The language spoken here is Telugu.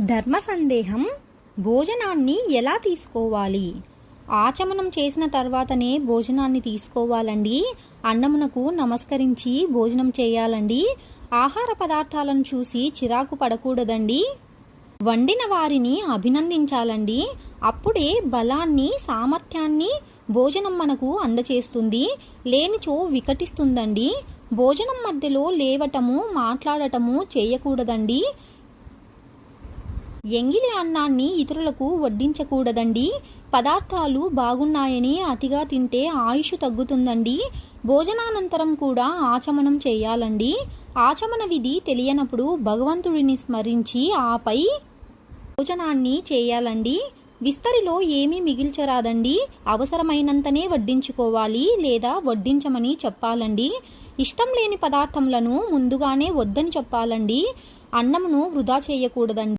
ధర్మ సందేహం. భోజనాన్ని ఎలా తీసుకోవాలి? ఆచమనం చేసిన తర్వాతనే భోజనాన్ని తీసుకోవాలండి. అన్నమునకు నమస్కరించి భోజనం చేయాలండి. ఆహార పదార్థాలను చూసి చిరాకు పడకూడదండి. వండిన వారిని అభినందించాలండి. అప్పుడే బలాన్ని, సామర్థ్యాన్ని భోజనం మనకు అందచేస్తుంది. లేనిచో వికటిస్తుందండి. భోజనం మధ్యలో లేవటము, మాట్లాడటము చేయకూడదండి. ఎంగిలి అన్నాన్ని ఇతరులకు వడ్డించకూడదండి. పదార్థాలు బాగున్నాయని అతిగా తింటే ఆయుష్ తగ్గుతుందండి. భోజనానంతరం కూడా ఆచమనం చేయాలండి. ఆచమన విధి తెలియనప్పుడు భగవంతుడిని స్మరించి ఆపై భోజనాన్ని చేయాలండి. విస్తరిలో ఏమీ మిగిల్చరాదండి. అవసరమైనంతనే వడ్డించుకోవాలి లేదా వడ్డించమని చెప్పాలండి. ఇష్టం లేని పదార్థములను ముందుగానే వద్దని చెప్పాలండి. అన్నమును వృధా చేయకూడదండి.